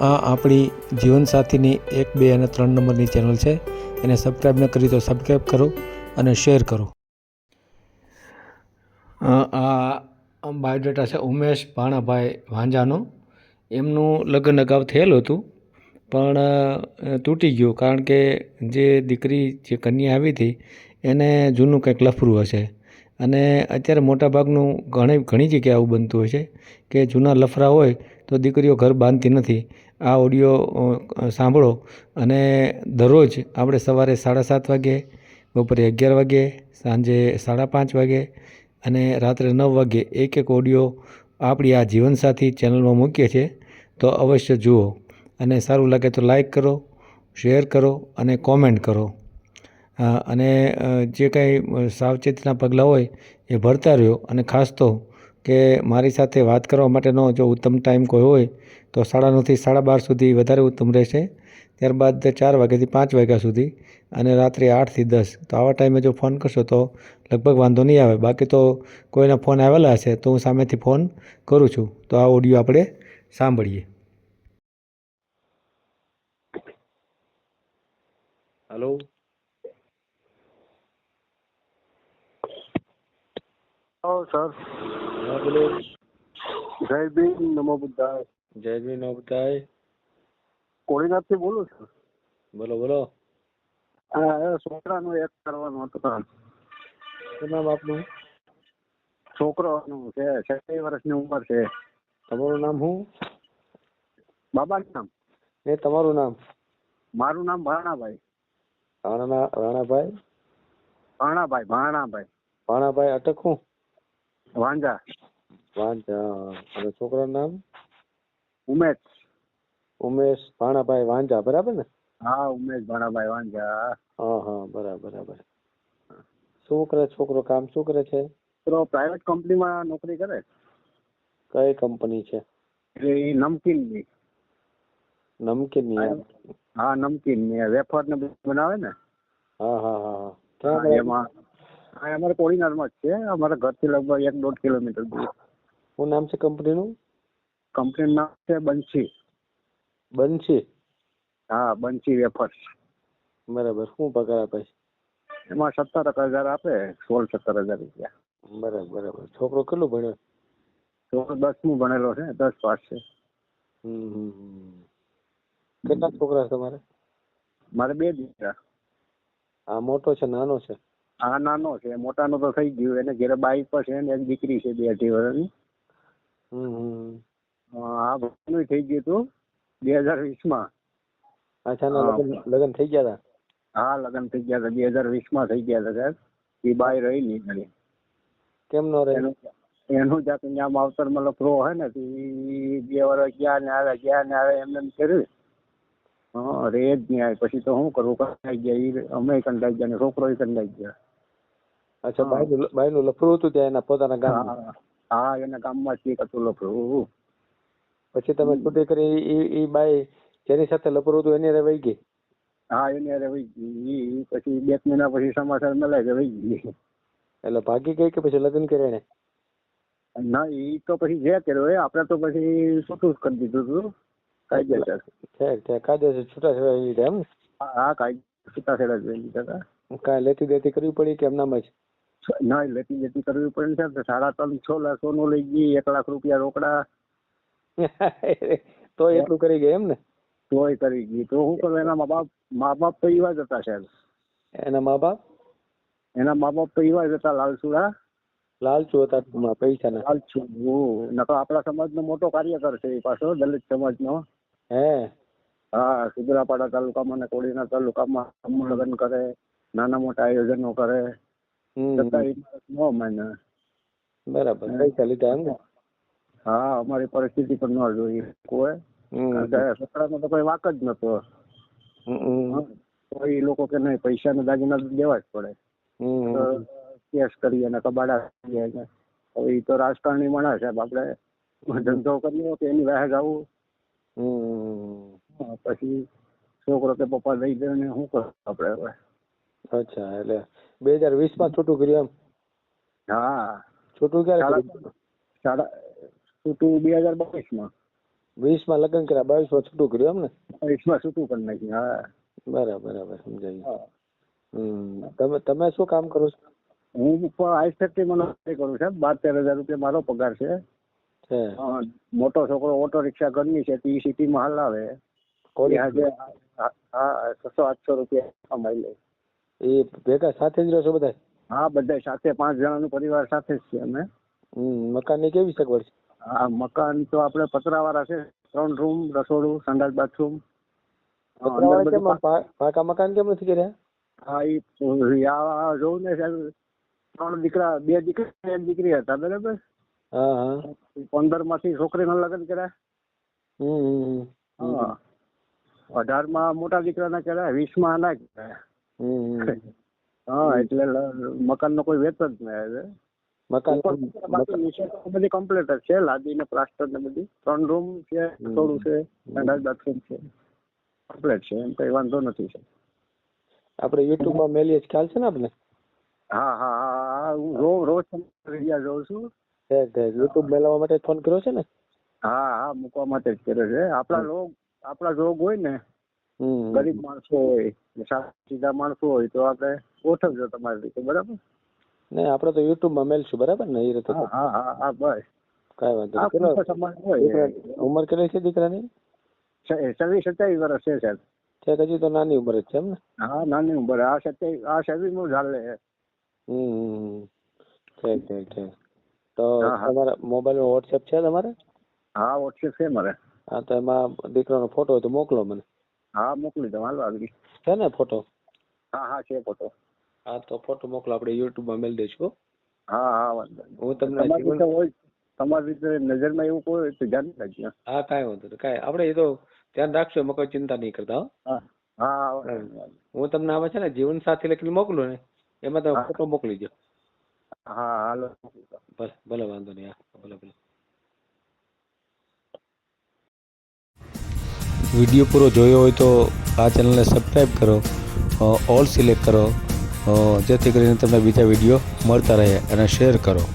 આ આપણી જીવનસાથીની 1, 2 અને 3 નંબરની ચેનલ છે. એને સબસ્ક્રાઈબ ન કરી તો સબસ્ક્રાઈબ કરો અને શેર કરો. આ બાયોડેટા છે ઉમેશ ભાણાભાઈ વાંઝાનો. એમનું લગ્ન અગાઉ થયેલું હતું પણ તૂટી ગયું, કારણ કે જે દીકરી જે કન્યા આવી હતી એને જૂનું કંઈક લફરું હશે. અને અત્યારે મોટાભાગનું ઘણી જગ્યાએ આવું બનતું હોય છે કે જૂના લફરા હોય તો દીકરીઓ ઘર બાંધતી નથી. આ ઓડિયો સાંભળો અને દરરોજ આપણે સવારે 7:30 વાગે, બપોરે 11 વાગે, સાંજે 5:30 વાગે અને રાત્રે 9 વાગે એક ઓડિયો આપણી આ જીવનસાથી ચેનલમાં મૂકીએ છીએ. તો અવશ્ય જુઓ અને સારું લાગે તો લાઈક કરો, શેર કરો અને કોમેન્ટ કરો. અને જે કાંઈ સાવચેતીના પગલાં હોય એ ભરતા રહ્યો. અને ખાસ તો કે મારી સાથે વાત કરવા માટેનો જો ઉત્તમ ટાઈમ કોઈ હોય તો 9:30 થી 12:30 સુધી વધારે ઉત્તમ રહેશે. ત્યારબાદ 4 વાગ્યાથી 5 વાગ્યા સુધી અને રાત્રે 8 થી 10. તો આવા ટાઈમે જો ફોન કરશો તો લગભગ વાંધો નહીં આવે. બાકી તો કોઈના ફોન આવેલા હશે તો હું સામેથી ફોન કરું છું. તો આ ઓડિયો આપણે સાંભળીએ. હલો. સર, હા બોલો. જય ભીમ, નમો બુદ્ધાય. જય ભીમ, નમો બુદ્ધાય. કોળીનાથથી બોલું છું. બોલો બોલો. છોકરાનું એક કરવાનું હતું. શું નામ આપનું? છોકરાનું છે, 26 વર્ષની ઉંમર છે. તમારું નામ શું? બાબાનું નામ? એ તમારું નામ? મારું નામ ભાણાભાઈ. રાણાભાઈ? ભાણાભાઈ. ભાણાભાઈ અટક શું? વાંઝા. અને છોકરાનું નામ? ઉમેશ ભાણાભાઈ વાંઝા, બરાબર ને? હા, ઉમેશ ભાણાભાઈ વાંઝા. હા, બરાબર. શું કરે છોકરો? કામ શું કરે છે? પ્રાઇવેટ કંપનીમાં નોકરી કરે. કઈ કંપની છે? એ નમકીનની. હા, નમકીન વેફર ને બનાવે ને. હા. એમાં અમારે કોડીનારમાં જ છે. અમારા ઘરથી લગભગ 1-1.5 કિલોમીટર દૂર. શું નામ છે કંપનીનું? કંપનીનું નામ છે બંસી. હા, બંસી વેફર્સ. બરાબર. શું પગાર આપે? એમાં 17,000 આપે. 16-17,000 રૂપિયા. બરાબર. છોકરો કેટલું ભણ્યો? છોકરો 10મું ભણેલો છે, 10 પાસ છે. કેટલા છોકરા તમારે? મારે 2 દીકરા. આ મોટો છે નાનો છે? આ નાનો છે, મોટાનો તો થઈ ગયું. એને ઘરે બાઈક પર છે ને એક દીકરી છે 2-2.5 વર્ષની. આ ભણવાનું થઈ ગયું હતું 2020માં. અચ્છા, લગ્ન થઈ ગયા હતા? હા, લગ્ન થઈ ગયા હતા 2020માં થઈ ગયા હતા સાહેબ. એ બાઈ રહી નહીં ઘરે. કેમ નો રહી? એનું જાત ત્યાં માવતરમાં લફરો હોય ને તો 2 વર્ષ ગયા ને આવે એમને કર્યું. રે જ નહીં આવે. પછી તો શું કરવું, કંટાઈ ગયા. અમે કંટાઈ ગયા ને છોકરો કંટાઈ ગયા. અચ્છા, બાયનું લફરું હતું ત્યાં એના પોતાના ગામમાં? હા, એના ગામમાં જ હતું લફરું. પછી તમે છૂટી કરી એ બાઈ જેની સાથે લફરું હતું એની રહી ગઈ? હા, એની હારે વહી ગઈ. પછી 2 મહિના પછી સમાચાર મળે કે વહી ગઈ. એટલે ભાગી ગઈ કે પછી લગ્ન કર્યા એને? ના, એ તો પછી જે કર્યો એ આપણે તો પછી છૂટું જ કરી દીધું હતું કાયદેસર. કાયદેસર છૂટાછેડા લીધા એમ? હા, કાયદેસર છૂટાછેડા જ લીધા હતા. કાંઈ લેતી દેતી કરવી પડી કે એમનામ જ? ના, લેતી દેતી કરવી પડી છે. 3.5 લાખ સોનું લઈ ગઈ, 1 લાખ રૂપિયા રોકડા. તો એટલું કરી ગયા એમ ને? તોય કરી ગઈ. તો શું કરું, એના મા બાપ તો એવા જ હતા સાહેબ. એના મા બાપ તો એવા જ હતા, લાલચુ હતા પૈસાના. લાલચુ. નકર આપણા સમાજનો મોટો કાર્યકર છે એ પાછો, દલિત સમાજનો. હા, સુદ્રાપાડા તાલુકામાં ને કોડીનાર તાલુકામાં સમૂહ લગ્ન કરે, નાના મોટા આયોજનો કરે. બરાબર. પૈસા લીધા એમ ને? હા, અમારી પરિસ્થિતિ પણ ન જોઈ કોઈ. છોકરાનો તો કોઈ વાક જ નતો. કોઈ લોકો કે નહીં, પૈસા ને દાગીના દેવા જ પડે. કેસ કરીએ ને કબાડા કરીએ ને. હવે એ તો રાજકારણી માણસ સાહેબ. આપણે ધંધો કરીએ કે એની વાહે જવું. પછી છોકરો કે પપ્પા લઈ જાય ને શું કરું આપણે હવે? અચ્છા, એટલે 2020માં છૂટું કર્યું એમ? હા. છૂટું ક્યારે? છૂટું 2022માં. 20માં લગ્ન કર્યા, 22માં છૂટું કર્યું એમ ને? 22માં છૂટું કરી નાખ્યું. હા. બરાબર બરાબર, સમજાયું. હા. તમે શું કામ કરો છો? હું પણ આઈસ ફેક્ટરીમાં નોકરી કરું છું. 12-13 હજાર રૂપિયા મારો પગાર છે. છે હા. મોટો છોકરો ઓટો રિક્ષા ઘરની છે તે સિટીમાં હલાવે. કોની? આજે હા 600-800 રૂપિયા કમાઈ લે. એ ભેગા સાથે જ રહો છો બધા? હા, બધા સાથે 5 જણાનું પરિવાર સાથે જ છે અમે. મકાનની કેવી સગવડ છે? હા, મકાન તો આપણે પતરાવાળા છે. 3 રૂમ, રસોડું, સંડાસ, બાથરૂમ. પતરાવાળા કેમ પાકા મકાન કેમ નથી કર્યા? હા, એ જોઉં ને સાહેબ, 2 દીકરા એક દીકરી હતા, બરાબર. હા હા. 15માંથી છોકરીના લગ્ન કર્યા. હા. 18માં મોટા દીકરાના કર્યા, 20માં આના કર્યા. હા, એટલે મકાનનો કોઈ વેત જ નહીં. મકાન બધી કમ્પ્લીટ જ છે, લાદી ને પ્લાસ્ટર ને બધી. 3 રૂમ છે, રસોડું છે, સંડાસ બાથરૂમ છે, કમ્પ્લીટ છે. એમ કઈ વાંધો નથી. આપણે યુટ્યુબમાં મેલીએ ખ્યાલ છે ને આપણે? હા હા હા, હું રોજ વિડીયો જોઉં છું. યુટ્યુબ મેળવવા માટે ફોન કર્યો છે ને? હા હા, મૂકવા માટે જ કર્યો છે. આપણા જોગ હોય ને, ગરીબ માણસો હોય, સીધા માણસો હોય તો આપણે ગોઠવજો તમારી રીતે, બરાબર? નહીં, આપણે તો યુટ્યુબમાં મેલશું, બરાબર ને? એ રીતે. હા હા હા, બસ કાંઈ વાંધો નહીં. ઉંમર કેટલી છે દીકરાની? 26-27 વર્ષ છે સાહેબ. ઠીક, હજી તો નાની ઉંમર જ છે એમ ને? હા, નાની ઉંમર. આ 27 ચાલે. ઠીક. તો તમારા મોબાઈલમાં વોટ્સએપ છે તમારે? હા, વોટ્સએપ છે મારે. હા, તો એમાં દીકરાનો ફોટો હોય તો મોકલો મને. હા, મોકલી દઉં. હાલો આગળ. છે ને ફોટો? હા હા, છે ફોટો. હા, તો ફોટો મોકલો, આપણે યુટ્યુબમાં મેળ દઈશું. હા હા, વાંધો નહીં. હું તમને તમારી રીતે નજરમાં એવું કોઈ હોય તો ધ્યાન રાખજો. હા, કાંઈ વાંધો નહીં, કાંઈ આપણે એ તો ધ્યાન રાખશું, એમાં કોઈ ચિંતા નહીં કરતા. હા હા, હું તમને આમાં છે ને જીવન સાથી લખીને મોકલું ને, એમાં તમે ફોટો મોકલી દો. હા, હાલો. ભલે, વાંધો નહીં. હા, ભલે. વિડીયો પૂરો જોયો હોય તો આ ચેનલને સબસ્ક્રાઈબ કરો, ઓલ સિલેક્ટ કરો, જેથી કરીને તમને બીજા વિડીયો મળતા રહે, અને શેર કરો.